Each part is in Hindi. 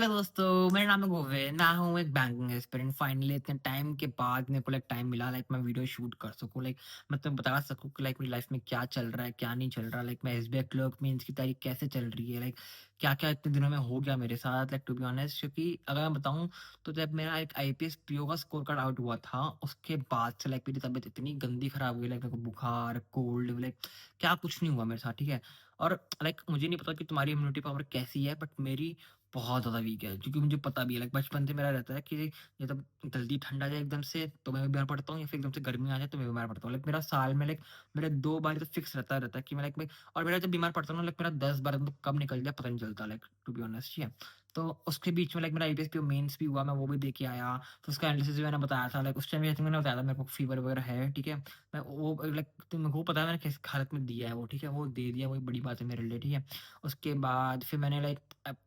हेलो दोस्तों, मेरा नाम है गोविंद। मैं हूँ एक बैंकिंग एस्पिरेंट। फाइनली इतने टाइम के बाद मेरे को टाइम मिला मैं वीडियो शूट कर सकूँ। मैं तुम्हें बता सकूँ कि मेरी लाइफ में क्या चल रहा है, क्या नहीं चल रहा। मैं एसबीआई क्लर्क मेंस की तैयारी कैसे चल रही है। क्या-क्या इतने दिनों में हो गया मेरे साथ। टू बी ऑनेस्ट, क्योंकि अगर मैं बताऊँ तो जब मेरा एक आईपीएस पीओ का स्कोर कार्ड आउट हुआ था, उसके बाद से मेरी तबीयत इतनी गंदी खराब हुई। मेरे को बुखार, कोल्ड, क्या कुछ नहीं हुआ मेरे साथ, ठीक है? और मुझे नहीं पता कि तुम्हारी इम्यूनिटी पावर कैसी है, बट मेरी बहुत ज़्यादा वीक है, क्योंकि मुझे पता भी है बचपन से मेरा रहता है कि ये जब जल्दी ठंड आ जाए एकदम से तो मैं बीमार पड़ता हूँ, या फिर एकदम से गर्मी आ जाए तो मैं बीमार पड़ता हूँ। मेरा साल में मेरे 2 बार तो फिक्स रहता है कि मैं और मेरा जब बीमार पड़ता हूँ ना, मेरा 10-12 दिन तो कब निकल जाए पता नहीं चलता, टू बी ऑनेस्ट, ठीक है। तो उसके बीच में मेरा आईपीएस पीओ मेंस भी हुआ, मैं वो भी दे के आया। तो उसका एनालिसिस भी मैंने बताया था, उस टाइम आई थिंक मैंने बताया था मेरे को फीवर वगैरह है, ठीक है। मैं वो तो मेरे को पता है मैंने किस हालत में दिया है वो, ठीक है, वो दे दिया, वही बड़ी बात है मेरे लिए, ठीक है। उसके बाद फिर मैंने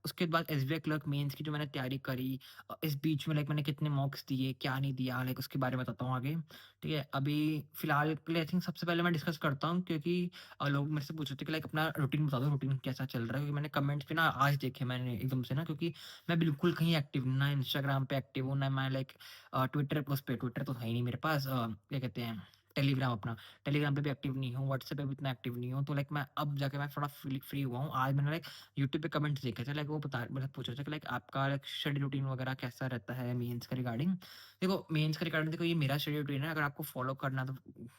उसके बाद एसबीआई क्लर्क मेंस की जो मैंने तैयारी करी, इस बीच में मैंने कितने मॉक्स दिए, क्या नहीं दिया, उसके बारे में बताता हूँ आगे, ठीक है। अभी फिलहाल के लिए आई थिंक सबसे पहले मैं डिस्कस करता हूँ, क्योंकि लोग मेरे से पूछ रहे थे कि अपना रूटीन बता दो, रूटीन कैसा चल रहा है, क्योंकि मैंने कमेंट्स पे ना आज देखे मैंने एकदम से ना, क्योंकि मैं बिल्कुल कहीं एक्टिव ना इंस्टाग्राम पे एक्टिव हूँ, ना मैं ट्विटर, उस पे ट्विटर तो है ही नहीं मेरे पास, क्या कहते हैं, टेलीग्राम अपना, टेलीग्राम पे भी एक्टिव नहीं हूँ, व्हाट्सएप पे भी इतना एक्टिव नहीं हूँ। तो मैं अब जाके मैं थोड़ा फ्री हुआ हूँ। आज मैंने यूट्यूब पे कमेंट्स देखे थे, वो बता मतलब पूछ रहे थे कि आपका स्टडी रूटीन वगैरह कैसा रहता है मेंस का रिगार्डिंग। देखो मेंस का रिगार्डिंग, देखो ये मेरा स्टडी रूटीन है, अगर आपको फॉलो करना तो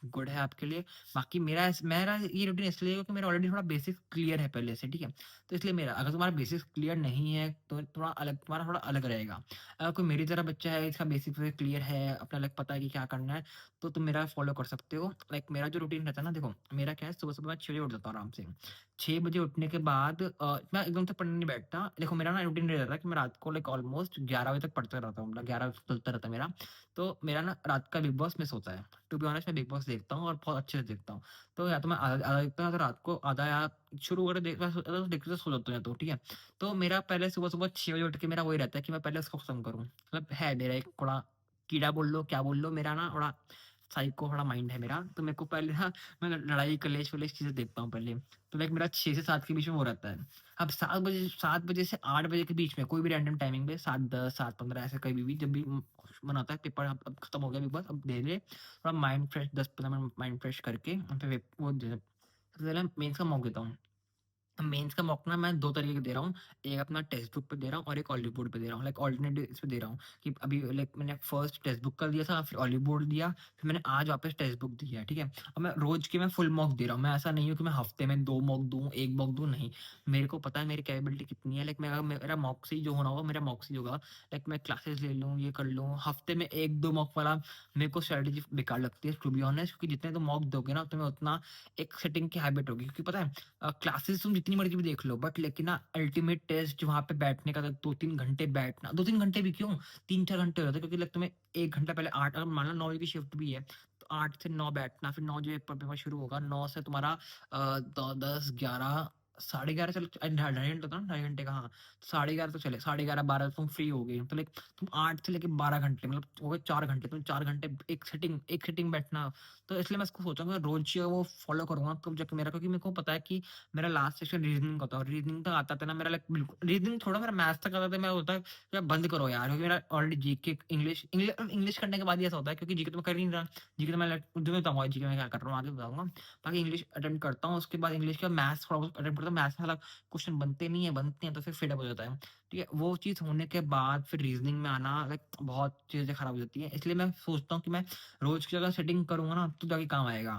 गुड है आपके लिए। बाकी मेरा ये रूटीन इसलिए है क्योंकि मेरा ऑलरेडी थोड़ा बेसिक क्लियर है पहले से, ठीक है। तो इसलिए मेरा, अगर तुम्हारा बेसिक क्लियर नहीं है तो तुम्हारा थोड़ा अलग रहेगा। अगर कोई मेरी तरह बच्चा है, इसका बेसिक क्लियर है, अपना पता है कि क्या करना है, तो तुम मेरा फॉलो कर सकते हो। मेरा जो रूटीन रहता है ना, देखो मेरा क्या है, सुबह-सुबह मैं 6 बजे उठ जाता हूँ आराम से। 6 बजे उठने के बाद मैं एकदम से पढ़ने नहीं बैठता। देखो मेरा ना रूटीन ये रहता है कि मैं रात को ऑलमोस्ट 11 बजे तक पढ़ता रहता हूँ, 11 चलता रहता है मेरा। तो मेरा ना रात का बिग बॉस मिस होता है। टू बी ऑनेस्ट, मैं बिग बॉस देखता हूँ और बहुत अच्छे से देखता हूँ। तो या तो मैं आधा आधा देखता हूँ, या तो रात को आधा या शुरू कर देखते तो सो जाता हूँ, या तो ठीक है। तो मेरा पहले सुबह-सुबह 6 बजे उठ के मेरा वही रहता है कि मैं पहले उसको खत्म करूँ। है मेरा एक थोड़ा कीड़ा बोल लो, क्या बोल लो, मेरा ना थोड़ा साइको थोड़ा माइंड है मेरा। तो मेरे को पहले ना मैं लड़ाई, कलेश-वलेश चीज़ें देखता हूँ पहले। तो मेरा 6 से 7 के बीच में वो रहता है। अब 7 बजे से 8 बजे के बीच में कोई भी रैंडम टाइमिंग पे, 7:10, 7:15 ऐसे कभी भी जब भी मन आता है, पेपर अब खत्म हो गया बिग बॉस, अब दे दे, थोड़ा mind fresh 10-15 minute mind fresh करके फिर वो दे, सबसे पहले मेंस का मॉक देता हूँ। मेंस का मॉक ना मैं 2 तरीके का दे रहा हूँ। एक अपना टेक्स्ट बुक पे दे रहा हूँ और एक ऑलिव बोर्ड पे दे रहा हूँ। अल्टरनेट इस पे दे रहा हूँ कि अभी मैंने फर्स्ट टेक्स्ट बुक का दिया था, फिर ऑलिव बोर्ड दिया, फिर मैंने आज वापस टेक्स्ट बुक दिया है, ठीक है? अब मैं रोज़ के मैं फुल मॉक दे रहा हूँ। मैं ऐसा नहीं हूँ कि मैं हफ्ते में 2 मॉक दूँ, 1 मॉक दूँ, नहीं। मेरे को पता है मेरी कैपेबिलिटी कितनी है। मैं अगर मेरा मॉक से ही जो होना होगा, मेरा मॉक से ही होगा। मैं क्लासेस ले लूँ, ये कर लूँ। हफ्ते में 1-2 मॉक वाला मेरे को स्ट्रैटेजी बेकार लगती है, टू बी ऑनेस्ट, क्योंकि जितने तुम मॉक दोगे ना, तुम्हें उतना एक सेटिंग की हैबिट होगी। क्योंकि पता है क्लासेस तुम जितनी मर्ज़ी भी देख लो, बट लेकिन ना अल्टीमेट टेस्ट वहाँ पे बैठने का 2-3 घंटे बैठना, 2-3 घंटे भी क्यों, 3-4 घंटे हो जाते हैं, क्योंकि तुम्हें 1 घंटा पहले 8, अगर मान लो 9 बजे की शिफ्ट भी है, तो 8 से 9 बैठना, फिर 9 बजे पेपर शुरू होगा, 9 से तुम्हारा द 10, 11, साढ़े 11 चलो, ढाई घंटे होता है ना, ढाई घंटे का, हाँ। तो साढ़े 11 तो चले, साढ़े 11, 12 तुम फ्री हो गए। तो तुम 8 से लेके 12 घंटे, मतलब हो गए 4 घंटे, तुम 4 घंटे एक सिटिंग बैठना। तो इसलिए मैं इसको सोचा कि रोज़ वो फॉलो करूँगा तब जाके मेरा, क्योंकि मेरे को पता है कि मेरा लास्ट सेक्शन रीजनिंग का था, और रीजनिंग तक आता था ना मेरा, बिल्कुल रीजनिंग छोड़ो, मेरा मैथ्स तक आता था। मैं होता है यार बंद करो यार, क्योंकि मेरा ऑलरेडी जीके, इंग्लिश करने के बाद ही ऐसा होता है, क्योंकि जीके तो मैं कर ही नहीं रहा। जीके तो मैं तुम्हें बताऊंगा जीके मैं क्या कर रहा हूँ, आगे बताऊंगा। बाकी इंग्लिश अटेम्प्ट करता हूँ, उसके बाद इंग्लिश का मैथ्स थोड़ा बहुत अटेम्प्ट करता हूँ। मैथ्स में क्वेश्चन बनते हैं तो फिर फेडअप हो जाता है, ठीक है। वो चीज़ होने के बाद फिर रीजनिंग में आना, बहुत चीज़ें खराब हो जाती है। इसलिए मैं सोचता हूँ कि मैं रोज की जगह सेटिंग करूंगा ना, तो जाके काम आएगा।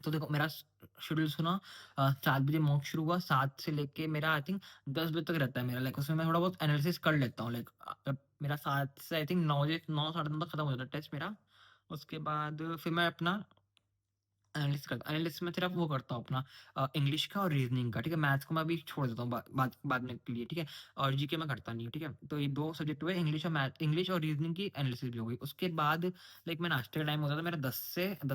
तो देखो मेरा शेड्यूल सुना, 7 बजे मॉक शुरू हुआ, 7 से लेके मेरा आई थिंक 10 बजे तक रहता है मेरा। उसमें मैं थोड़ा बहुत एनालिसिस कर लेता हूँ। मेरा 7 से आई थिंक 9 बजे, 9 साढ़े 9 तक खत्म हो जाता है टेस्ट मेरा। उसके बाद फिर मैं अपना एनालिसिस में सिर्फ वो करता हूँ अपना इंग्लिश का और रीजनिंग का, ठीक है। मैथ्स को मैं अभी छोड़ देता हूँ बाद में के लिए, ठीक है। और जीके मैं करता नहीं हूँ, ठीक है। तो ये 2 सब्जेक्ट हुए, इंग्लिश और रीजनिंग की एनालिसिस भी हो गई। उसके बाद मैं नाश्ते का टाइम होता था मेरा 10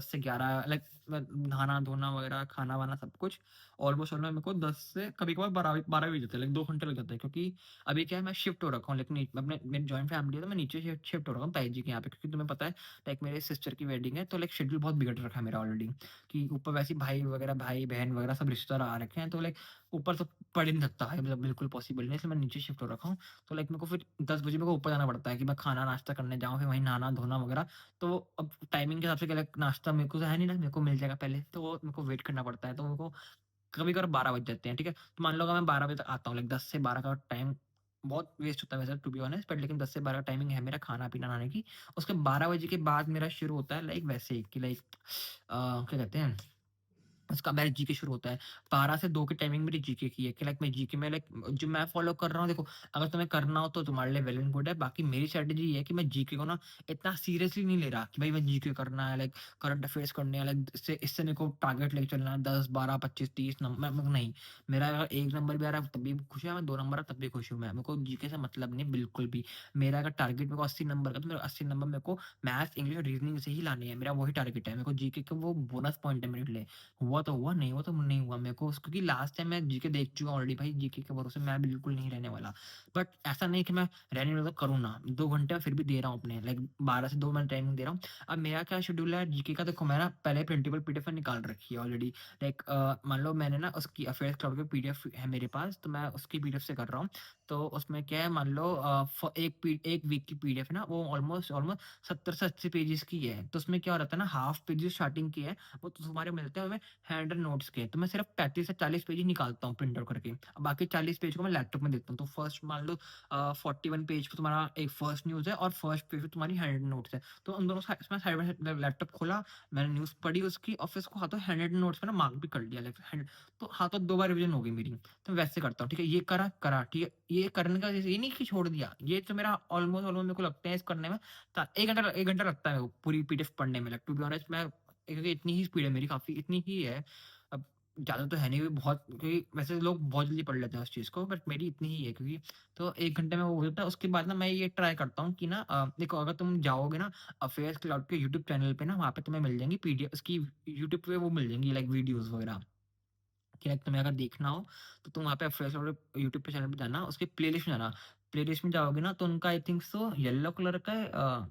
से 11, मैं नहाना-धोना वगैरह, खाना-वाना सब कुछ ऑलमोस्ट मेरे को 10 से कभी-कभार 12 भी जाते हैं, 2 घंटे लग जाते हैं, क्योंकि अभी क्या है, मैं शिफ्ट हो रखा हूँ, अपने मेरी जॉइंट फैमिली है, तो मैं नीचे शिफ्ट हो रखा हूँ ताई जी के यहाँ पे, क्योंकि तुम्हें पता है मेरे सिस्टर की वेडिंग है, तो शेड्यूल बहुत बिगड़ रखा है मेरा ऑलरेडी। कि ऊपर वैसे ही भाई-बहन वगैरह सब रिश्तेदार आ रखे हैं, तो लाइक ऊपर तो पढ़ ही नहीं सकता है, मतलब बिल्कुल पॉसिबल नहीं है, इसलिए मैं नीचे शिफ्ट हो रखा हूँ। तो लाइक मेरे को फिर 10 बजे मेरे को ऊपर जाना पड़ता है कि मैं खाना-नाश्ता करने जाऊँ, फिर वहीं नहाना-धोना वगैरह। तो अब टाइमिंग के हिसाब से क्या लाइक नाश्ता मेरे को तो है नहीं ना, मेरे को मिल जाएगा पहले, तो वो मेरे को वेट करना पड़ता है। तो मेरे को कभी-कभार 12 बज जाते हैं, ठीक है? तो मान लो अगर मैं 12 बजे तक आता हूँ, लाइक 10 से 12 का टाइम बहुत वेस्ट होता है वैसे टू बी ऑनेस्ट, बट लेकिन 10 से 12 का टाइमिंग है मेरा खाना-पीना, नहाने की। उसके 12 बजे के बाद मेरा शुरू होता है लाइक वैसे कि लाइक क्या कहते हैं, उसका मेरा जीके शुरू होता है। 12 से 2 की टाइमिंग मेरी जीके की है कि लाइक मैं जीके में लाइक जो मैं फ़ॉलो कर रहा हूँ, देखो, अगर तुम्हें करना हो तो तुम्हारे लिए वेल एंड गुड है। बाकी मेरी स्ट्रैटेजी ये है कि मैं जीके को ना इतना सीरियसली नहीं ले रहा कि भाई मैं जीके करना है, लाइक करंट अफेयर्स करने हैं, लाइक इससे इससे मेरे को टारगेट लेके चलना है 10, 12, 25, 30 नंबर नहीं। मेरा अगर 1 नंबर भी आ रहा है तब भी खुश है मैं, 2 नंबर आ तब भी खुश हूँ मैं। मेरे को जीके से मतलब नहीं बिल्कुल भी। मेरा अगर टारगेट मेरे को 80 नंबर का, तो मेरे 80 नंबर मेरे को मैथ्स, इंग्लिश और रीजनिंग से ही लाने हैं। मेरा वही टारगेट है। मेरे को जीके का वो बोनस पॉइंट है मेरे लिए। हुआ तो हुआ, नहीं हुआ तो नहीं हुआ। मेरे को क्योंकि लास्ट टाइम मैं जीके देख चुका हूँ ऑलरेडी भाई, जीके के भरोसे मैं बिल्कुल नहीं रहने वाला। बट ऐसा नहीं कि मैं रहने वाला तो करूँ ना, 2 घंटे मैं फिर भी दे रहा हूँ अपने, लाइक 12 से 2 मैं टाइमिंग दे रहा हूँ। अब मेरा क्या शेड्यूल है जीके का, देखो मैं ना पहले प्रिंटेबल पीडीएफ निकाल रखी है ऑलरेडी। लाइक मान लो मैंने ना उसकी अफेयर्स क्लाउड की पीडीएफ है मेरे पास, तो मैं उसकी पीडीएफ से कर रहा हूँ। तो उसमें क्या है, मान लो एक वीक की पीडीएफ है ना, वो ऑलमोस्ट ऑलमोस्ट 70 से 80 पेजेस की है। तो उसमें क्या हो रहता है ना, हाफ पेजेस स्टार्टिंग की है, वो तो तुम्हारे मिलते हैं हैंड नोट्स के, तो मैं सिर्फ 35 से 40 पेज ही निकालता हूँ प्रिंट आउट करके। अब बाकी 40 पेज को मैं लैपटॉप में देखता हूँ। तो फर्स्ट मान लो 41 पेज पे तुम्हारा एक फर्स्ट न्यूज़ है और फर्स्ट पेज पे तुम्हारी हैंड नोट्स है। तो उन दोनों इसमें साइड बाय साइड लैपटॉप खोला, मैंने न्यूज़ पढ़ी उसकी और फिर उसको हाथों हैंड नोट्स पे ना मार्क भी कर लिया, लाइक हैंड। तो हाथों 2 बार रिवीजन हो गई मेरी। तो वैसे करता हूँ, ठीक है? ये करा, ठीक है? ये करने का ये नहीं कि छोड़ दिया। ये तो मेरा ऑलमोस्ट ऑलमोस्ट मेरे को लगता है इस करने में 1 घंटा लगता है मेरे को पूरी पीडीएफ पढ़ने में। लाइक टू बी ऑनेस्ट मैं, क्योंकि इतनी ही स्पीड है मेरी, काफ़ी इतनी ही है। अब ज़्यादा तो है नहीं, बहुत, क्योंकि वैसे लोग बहुत जल्दी पढ़ लेते हैं उस चीज़ को, बट मेरी इतनी ही है क्योंकि। तो 1 घंटे में वो हो जाता है। उसके बाद ना मैं ये ट्राई करता हूँ कि ना देखो, अगर तुम जाओगे ना अफेयर्स क्लाउड के यूट्यूब चैनल पे ना, वहाँ पे तुम्हें मिल जाएँगी पीडीएफ उसकी, यूट्यूब पे वो मिल जाएँगी लाइक वीडियोज़ वगैरह। कि लाइक तुम्हें अगर देखना हो, तो तुम वहाँ पे अफेयर्स क्लाउड यूट्यूब पे चैनल पे जाना, उसके प्लेलिस्ट में जाना। प्लेलिस्ट में जाओगे ना तो उनका आई थिंक सो येलो कलर का है,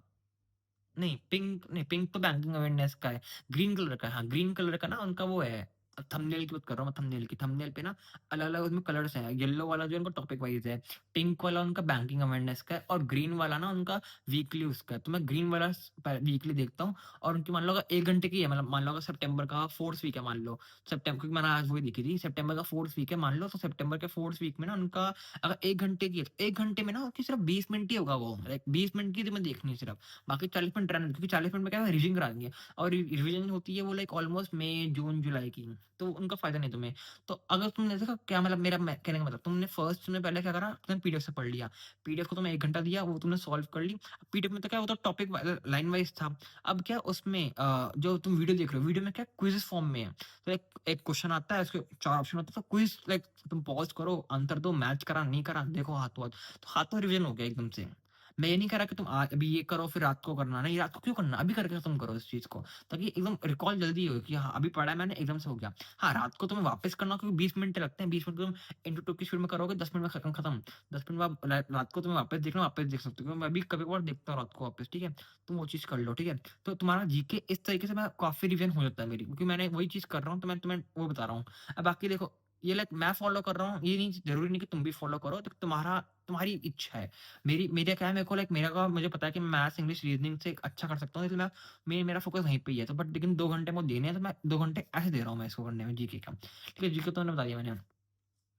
नहीं, पिंक तो बैंकिंग अवेयरनेस का है, ग्रीन कलर का है, हाँ, ग्रीन कलर का ना उनका वो है, थंबनेल की बात कर रहा हूँ मैं, थंबनेल की। थंबनेल पे ना अलग-अलग उसमें कलर्स हैं, येलो वाला जो उनका टॉपिक वाइज़ है, पिंक वाला उनका बैंकिंग अवेयरनेस का है और ग्रीन वाला ना उनका वीकली उसका है। तो मैं ग्रीन वाला वीकली देखता हूँ और उनकी मान लो अगर 1 घंटे की है, मतलब मान लो अगर सितंबर का 4th वीक है मान लो, क्योंकि मैंने आज वही देखी थी, सितंबर का 4th वीक है मान लो, तो सितंबर के 4th वीक में ना उनका अगर 1 घंटे की है, तो 1 घंटे में ना उनकी सिर्फ 20 मिनट ही होगा वो, लाइक 20 मिनट की तुम्हें देखनी है सिर्फ। बाकी 40 मिनट रन, क्योंकि 40 मिनट में क्या है रिविजन करा देंगे और रिविजन होती है वो लाइक ऑलमोस्ट मई, जून, जुलाई की, तो उनका फ़ायदा नहीं तुम्हें। तो अगर तुमने देखा क्या, मतलब मेरा कहने का मतलब, तुमने पहले क्या करा, तुमने पीडीएफ से पढ़ लिया, पीडीएफ को तुमने 1 घंटा दिया, वो तुमने सॉल्व कर ली। पीडीएफ में तो क्या, वो तो टॉपिक लाइन वाइज़ था। अब क्या उसमें जो तुम वीडियो देख रहे हो, वीडियो में क्या क्विज़ फॉर्म में है। तो एक एक क्वेश्चन आता है, उसके 4 ऑप्शन होते हैं, तो क्विज़ लाइक तुम पॉज़ करो, आंसर दो, मैच करा, नहीं करा, देखो हाथों-हाथ। तो हाथों रिविजन हो गया एकदम से। मैं ये नहीं कह रहा कि तुम अभी ये करो फिर रात को करना, नहीं, रात को क्यों करना? अभी करके खत्म करो इस चीज़ को, ताकि एकदम रिकॉल जल्दी हो कि हाँ, अभी पढ़ा है मैंने, एकदम से हो गया। हाँ, रात को तुम्हें वापस करना हो, क्योंकि 20 मिनट लगते हैं, 20 मिनट तुम इंटू 2 की स्पीड में करोगे, 10 मिनट में खत्म। 10 मिनट बाद रात को तुम्हें वापस देखना हो, वापस देख सकते हो, क्योंकि मैं भी कभी-कभार देखता हूँ रात को वापस, ठीक है? तुम वो चीज़ कर लो, ठीक है? तो तुम्हारा जीके इस तरीके से मैं काफ़ी रिवीजन हो जाता है मेरी, क्योंकि मैंने वही चीज़ कर रहा हूँ, तो मैं तुम्हें वो बता रहा हूँ। अब बाकी देखो, ये लाइक मैं फॉलो कर रहा हूँ, ये नहीं ज़रूरी नहीं कि तुम भी फॉलो करो, तो तुम्हारी इच्छा है। मेरा क्या है, मेरे को लाइक मुझे पता है कि मैं मैथ्स, इंग्लिश, रीजनिंग से अच्छा कर सकता हूँ, इसलिए मेरा फ़ोकस वहीं पे ही है। तो बट लेकिन 2 घंटे मुझे देने हैं, तो मैं 2 घंटे ऐसे दे रहा हूँ मैं इसको करने में जीके का। ठीक है, जीके तो मैंने बता दिया मैंने।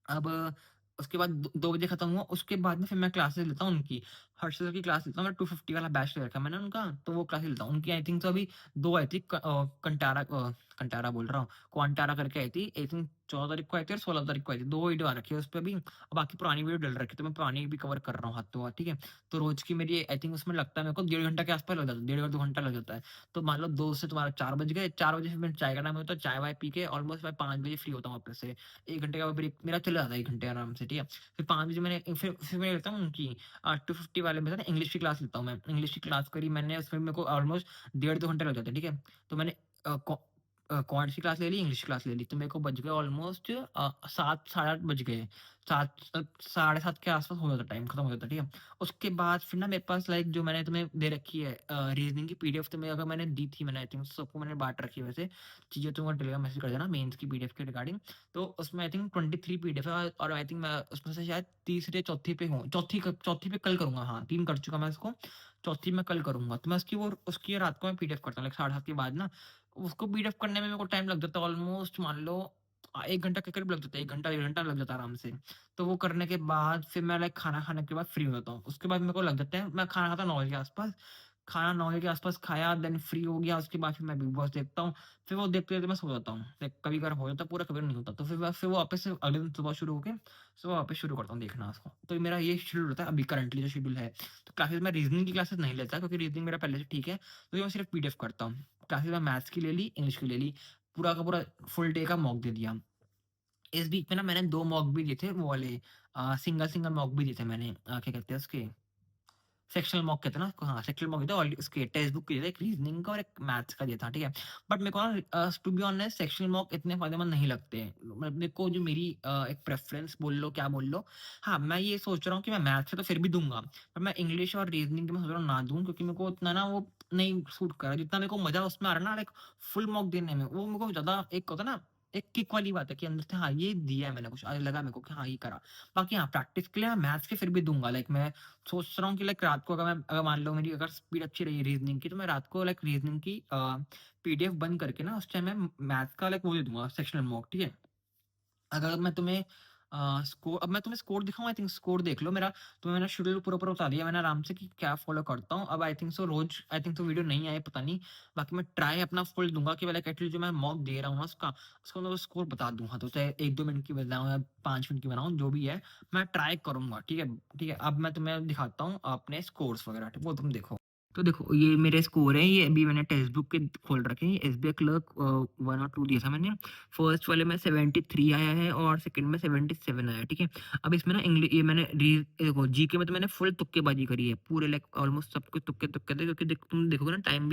अब उसके बाद 2 बजे खत्म हुआ, उसके बाद में फिर मैं क्लासेस लेता हूँ उनकी। हर्षद सर की क्लास लेता हूँ मैं, 250 वाला बैच ले रखा है मैंने उनका, तो वो क्लासेस लेता हूँ। उनकी आई थिंक सो अभी 2 आई थी, कंटारा बोल रहा हूँ, क्वांटारा करके आई थी। आई थिंक 14 तारीख को आई थी और 16 तारीख को आई थी। 2 वीडियो आ रखी है उसपे अभी, और बाकी पुरानी वीडियो डल रखी है, तो मैं पुरानी भी कवर कर रहा हूँ हाथों-हाथ, ठीक है? तो रोज़ की मेरी आई थिंक उसमें लगता है मेरे को 1.5 घंटा के आस-पास लग जाता है, 1.5 और 2 घंटा लग जाता है। तो मान लो 2 से तुम्हारा 4 बज गए, 4 बजे फिर मेरा चाय का टाइम होता है, चाय-वाय पी के ऑलमोस्ट मैं 5 बजे फ्री होता हूँ वापस से। 1 घंटे का ब्रेक मेरा चला जाता है, 1 घंटे आराम से, ठीक है? फिर 5 बजे फिर मैं लेता हूँ उनकी 250 वाले में था ना, इंग्लिश की क्लास लेता हूँ मैं। इंग्लिश की क्लास करी मैंने, उसमें मेरे को ऑलमोस्ट 1.5 2 घंटे लग जाते हैं, ठीक है? तो मैंने अ, को कौन सी क्लास ले ली, इंग्लिश क्लास ले ली, तो मेरे को बज गए ऑलमोस्ट 7 साढ़े 8 बज गए। 7 साढ़े 7 के आस-पास हो जाता टाइम, खत्म हो जाता, ठीक है? उसके बाद फिर ना मेरे पास लाइक जो मैंने तुम्हें दे रखी है रीज़निंग की पीडीएफ, तुम्हें अगर मैंने दी थी, मैंने आई थिंक सबको मैंने बाँट रखी है वैसे, चीज़ें तुम टेलीग्राम मैसेज कर देना मेंस की पीडीएफ के रिगार्डिंग। तो उसमें आई थिंक 23 पीडीएफ है और आई थिंक मैं उसमें से शायद तीसरे चौथी पे हूँ, चौथी पे कल करूँगा, हाँ, 3 कर चुका मैं इसको, चौथी मैं कल करूँगा। तो मैं उसकी रात को मैं पीडीएफ करता हूँ लाइक साढ़े 7 के बाद ना, उसको पीडीएफ करने में मेरे को टाइम लग जाता है ऑलमोस्ट मान लो 1 घंटा के करीब लग जाता है, 1 घंटा, 1 घंटा लग जाता है आराम से। तो वो करने के बाद फिर मैं लाइक खाना खाने के बाद फ्री हो जाता हूँ। उसके बाद मेरे को लग जाता है, मैं खाना खाता हूँ 9 बजे के आस-पास, खाना 9 बजे के आस-पास खाया, देन फ्री हो गया, उसके बाद फिर मैं बिग बॉस देखता हूँ। फिर वो देखते-देखते मैं सो जाता हूँ। लाइक कभी-कभार हो जाता है पूरा, कभी नहीं होता। तो फिर वो वापस से अगले दिन सुबह शुरू होके, सुबह वापस शुरू करता हूँ देखना उसको। तो मेरा ये शेड्यूल होता है अभी करंटली जो शेड्यूल है। तो क्लासेस मैं रीज़निंग की क्लासेस नहीं लेता क्योंकि रीज़निंग मेरा पहले से ठीक है, तो ये मैं सिर्फ़ पीडीएफ करता हूँ। क्लासेस मैं मैथ्स की ले ली, इंग्लिश की ले ली, पूरा का पूरा फुल डे का मॉक दे दिया। इस बीच में ना मैंने 2 मॉक भी दिए थे वो वाले सिंगल-सिंगल मॉक भी दिए थे मैंने क्या कहते हैं उसके सेक्शनल मॉक कहते हैं ना उसको, हाँ, सेक्शनल मॉक दिया था और उसके टेक्स्ट बुक के दिए थे, एक रीज़निंग का और एक मैथ्स का दिया था, ठीक है? बट मेरे को ना to be honest sectional mock इतने फ़ायदेमंद नहीं लगते हैं। मेरे को जो मेरी एक प्रेफ़रेंस बोल लो, क्या बोल लो, हाँ, मैं ये सोच रहा हूँ कि मैं मैथ्स से तो फिर भी दूँगा, पर मैं इंग्लिश और रीज़निंग के मैं सोच रहा हूँ ना दूँ क्योंकि मेरे को उतना ना वो नहीं सूट कर रहा। जितना मेरे को मज़ा उसमें आ रहा है ना लाइक फुल मॉक देने में, वो मेरे को ज़्यादा एक होता है ना, एक किक वाली बात है कि अंदर से हाँ, ये दिया है मैंने कुछ, आज लगा मेरे को कि हाँ, ये करा। बाकी हाँ, प्रैक्टिस के लिए मैं मैथ्स के फिर भी दूँगा, लाइक मैं सोच रहा हूँ कि लाइक रात को अगर मान लो मेरी अगर स्पीड अच्छी रही रीज़निंग की, तो मैं रात को लाइक रीज़निंग की पीडीएफ बंद करके ना उस टाइम मैं मैथ्स का लाइक वो दे दूँगा सेक्शनल मॉक, ठीक है? अगर मैं तुम्हें अब मैं तुम्हें स्कोर दिखाऊँ, आई थिंक स्कोर देख लो मेरा, तो मैंने शेड्यूल पूरा-पूरा बता दिया मैंने आराम से कि क्या फ़ॉलो करता हूँ। अब आई थिंक सो रोज़ आई थिंक सो वीडियो नहीं आए, पता नहीं। बाकी मैं ट्राई अपना फुल दूँगा कि लाइक एटलीस्ट जो मैं मॉक दे रहा हूँ ना उसका मैं स्कोर बता दूँ। हाँ, तो चाहे 1-2 मिनट की बनाऊँ या 5 मिनट की बनाऊँ, जो भी है, मैं ट्राई करूँगा, ठीक है? ठीक है, अब मैं तुम्हें दिखाता हूँ अपने स्कोर्स वगैरह, वो तुम देखो। तो देखो ये मेरे स्कोर हैं, ये अभी मैंने टेक्स्ट बुक के खोल रखे हैं, एसबीआई क्लर्क 1 और 2 दिया था मैंने। फर्स्ट वाले में 73 आया है और सेकंड में 77 आया है, ठीक है? अब इसमें ना ये मैंने देखो जीके में तो मैंने फुल तुक्केबाजी करी है, पूरे लाइक ऑलमोस्ट सब कुछ तुक्के थे क्योंकि तुम देखोगे ना टाइम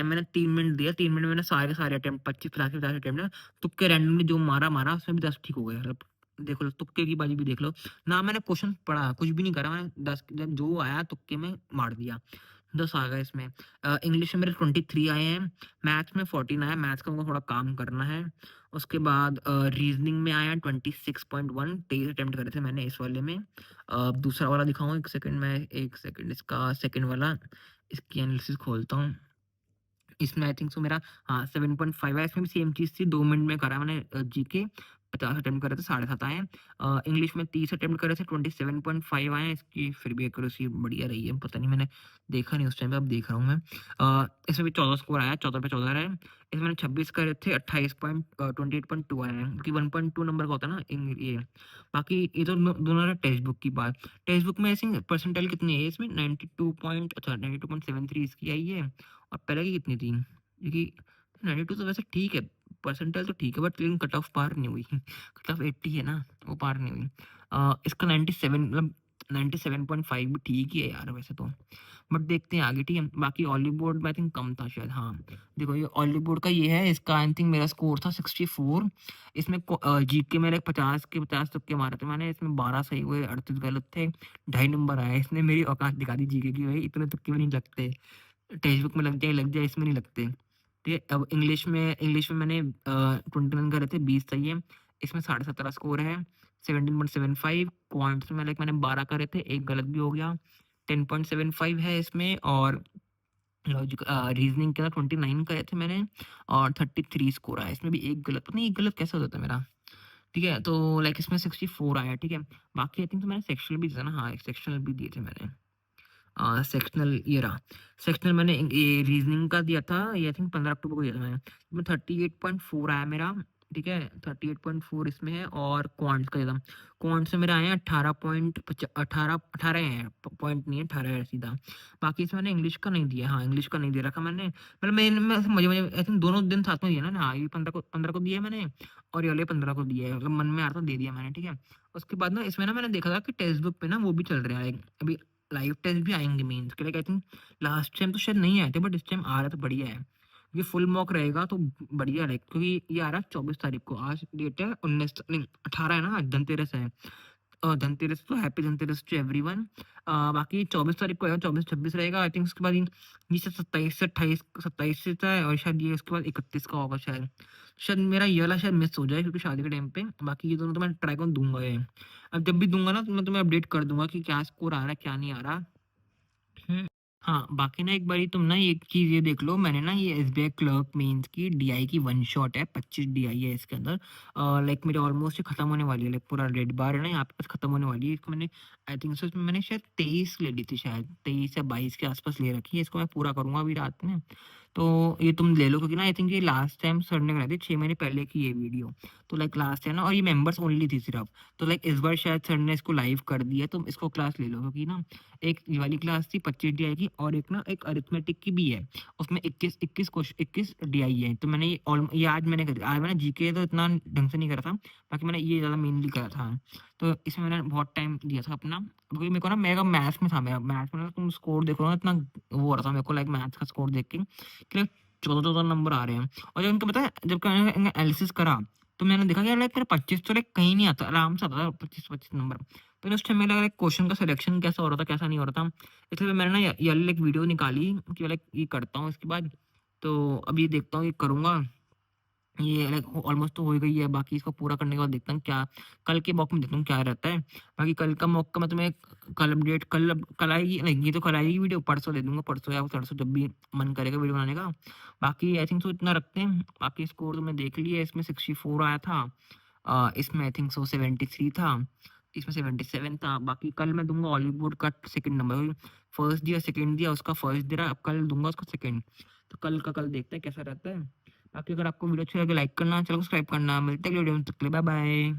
मैंने 3 मिनट दिया, 3 मिनट में मैंने सारे के सारे अटेम्प्ट 25-50 अटेम्प्ट ना तुक्के रैंडमली जो मारा उसमें भी 10 ठीक हो गए। मतलब देख लो तुक्के की बाजी भी देख लो। ना मैंने क्वेश्चन पढ़ा, कुछ भी नहीं करा, मैंने 10 जब जो आया तुक्के में मार दिया। 10 आ गए इसमें। इंग्लिश में मेरे 23 आए हैं, मैथ्स में 14 आया, मैथ्स का मुझे थोड़ा काम करना है। उसके बाद रीज़निंग में आया 26.1, 23 अटेम्प्ट करे थे मैंने इस वाले में। दूसरा वाला दिखाऊँ 1 सेकंड इसका सेकंड वाला, इसकी एनालिसिस खोलता हूँ। इसमें आई थिंक सो मेरा हाँ 7.5 है, इसमें भी सेम चीज़ थी, 2 मिनट में करा मैंने जीके, 50 अटेम्प्ट करे थे, 7.5 आए हैं। इंग्लिश में 30 अटेम्प्ट करे थे, 27.5 आए हैं, इसकी फिर भी एक्यूरेसी बढ़िया रही है, पता नहीं मैंने देखा नहीं उस टाइम पे, अब देख रहा हूँ मैं। इसमें भी 14 स्कोर आया, 14 पे 14 रहे। इसमें मैंने 26 करे थे, 28.2 आए हैं, क्योंकि 1.2 नंबर का होता है ना ये। बाकी ये तो दोनों रहे टेक्स्ट बुक की बात। टेक्स्ट बुक में ऐसी परसेंटाइल कितनी है इसमें 92.73 इसकी आई है और पहले की कितनी थी? देखिए 92 तो वैसे ठीक है, परसेंटाइल तो ठीक है बट लेकिन कट ऑफ पार नहीं हुई। कट ऑफ 80 है ना, वो पार नहीं हुई। इसका 97 मतलब 97.5 भी ठीक ही है यार वैसे तो। बट देखते हैं आगे, ठीक है। बाकी ऑलिव बोर्ड में आई थिंक कम था शायद, हाँ। देखो ये ऑलिव बोर्ड का ये है, इसका आई थिंक मेरा स्कोर था 64। इसमें जीके मेरे 50 के 50 तुक्के मारे थे मैंने, इसमें 12 सही हुए, 38 गलत थे, 2.5 नंबर आया। इसने मेरी औकात दिखा दी जीके की, भाई इतने तुक्के भी नहीं लगते। टेक्स्ट बुक में लग जाए, इसमें नहीं लगते। ठीक है, अब इंग्लिश में मैंने 21 करे थे, 20 सही है। इसमें 17.5 स्कोर है, 17.75। क्वांट्स में लाइक मैंने 12 करे थे, 1 गलत भी हो गया, 10.75 है इसमें। और रीज़निंग के ना 29 करे थे मैंने और 33 स्कोर आया। इसमें भी 1 गलत, पता नहीं 1 गलत कैसे हो जाता है मेरा? ठीक है, तो लाइक इसमें 64 आया, ठीक है। बाकी आई थिंक तो मैंने सेक्शनल भी दिया था ना, हाँ, एक सेक्शनल भी दिए थे मैंने। सेक्शनल ये रहा। सेक्शनल मैंने ये रीज़निंग का दिया था, ये आई थिंक 15 अक्टूबर को दिया था मैंने। इसमें 38.4 आया मेरा, ठीक है? 38.4 इसमें है और क्वांट्स का दिया था। क्वांट्स में मेरा आया 18 हैं, पॉइंट नहीं है, 18 है सीधा। बाकी इसमें मैंने इंग्लिश का नहीं दिया, हाँ, इंग्लिश का नहीं दे रखा मैंने। मतलब मैं ऐसे मज़े-मज़े आई थिंक दोनों दिन साथ में दिया ना, हाँ, ये 15 को दिया है मैंने और ये वाले 15 को दिया है। मतलब मन में आ रहा था दे दिया मैंने, ठीक है? उसके बाद ना इसमें ना मैंने देखा था कि टेक्स्ट बुक पे ना वो भी चल रहे हैं, लाइक अभी लाइव टेस्ट भी आएँगे मेंस के, like I think last time तो शायद नहीं आए थे बट इस टाइम आ रहा है तो बढ़िया है। ये फुल मॉक रहेगा तो बढ़िया रहे, क्योंकि ये आ रहा है 24 तारीख को। आज डेट है 19 नहीं 18 है ना, आज धनतेरस है। धनतेरस तो हैप्पी धनतेरस टू एवरीवन। बाकी 24 तारीख को है, 24-26 रहेगा आई थिंक। उसके बाद ये शायद 27 से 28, 27 से था, और शायद ये उसके बाद 31 का होगा शायद। शायद मेरा ये वाला शायद मिस हो जाए क्योंकि शादी के टाइम पे। बाकी ये दोनों तो मैं ट्राई कर दूंगा ये। अब जब भी दूंगा ना तो मैं तुम्हें अपडेट कर दूंगा कि क्या स्कोर आ रहा है क्या नहीं आ रहा। हुँ। हाँ, बाकी ना एक बारी तुम ना एक चीज़ ये देख लो, मैंने ना ये एसबीआई क्लर्क मेंस की डीआई की वन शॉट है, 25 डीआई है इसके अंदर। लाइक मेरे ऑलमोस्ट ये खत्म होने वाली है, लाइक पूरा रेड बार है ना यहाँ पे बस खत्म होने वाली है। इसको मैंने आई थिंक सो इसमें मैंने शायद 23 ले ली थी, शायद 23 या 22 के आस-पास ले रखी है। इसको मैं पूरा करूँगा अभी रात में। तो ये तुम ले लो क्योंकि ना आई थिंक ये लास्ट टाइम सर ने कराई थी 6 महीने पहले की ये वीडियो। तो लाइक लास्ट है ना, और ये मेंबर्स ओनली थी सिर्फ़। तो लाइक इस बार शायद सर ने इसको लाइव कर दिया, तुम इसको क्लास ले लो क्योंकि ना एक ये वाली क्लास थी 25 डीआई की, और एक ना एक अरिथमेटिक की भी है। उसमें 21 डीआई है। तो मैंने ये आज मैंने करी। आज मैंने जीके तो इतना ढंग से नहीं करा था, बाकी मैंने ये ज़्यादा मेनली करा था। तो इसमें मैंने बहुत टाइम दिया था अपना, क्योंकि मेरे को ना मेरा मैथ्स में था, मेरा मैथ्स में ना तुम स्कोर देखो ना इतना वो हो रहा था मेरे को, लाइक मैथ्स का स्कोर देख के कि लाइक 14-14 नंबर आ रहे हैं। और जब इनको पता है, जब मैंने एनालिसिस करा तो मैंने देखा कि यार लाइक मेरा 25 तो लाइक कहीं नहीं आता, आराम से आता था 25-25 नंबर। फिर उस टाइम मेरा लाइक क्वेश्चन का सिलेक्शन कैसा हो रहा था, कैसा नहीं हो रहा था। इसलिए मैंने ना ये वाली एक वीडियो निकाली कि लाइक ये करता हूँ इसके बाद। तो अब ये देखता हूँ, ये करूँगा। ये लाइक ऑलमोस्ट तो हो ही गई है, बाकी इसको पूरा करने के बाद देखता हूँ क्या कल के मॉक में देखता हूँ क्या रहता है। बाकी कल का मॉक का मैं तुम्हें कल अपडेट कल आएगी नहीं, ये तो कल आएगी वीडियो, परसों दे दूँगा, परसों या परसों जब भी मन करेगा वीडियो बनाने का। बाकी आई थिंक सो इतना रखते हैं। बाकी स्कोर तो मैं देख लिया, इसमें 64 आया था। इसमें आई थिंक सो 73 था, इसमें 77 था। बाकी कल मैं दूँगा हॉलीवुड का सेकंड नंबर, फर्स्ट दिया, सेकंड दिया, उसका फर्स्ट दे रहा है, अब कल दूँगा उसका सेकंड। तो कल का कल देखते हैं कैसा रहता है। बाकी अगर आपको वीडियो अच्छी लगे लाइक करना, चैनल को सब्सक्राइब करना। मिलते हैं अगले वीडियो में, तब तक के लिए बाय बाय।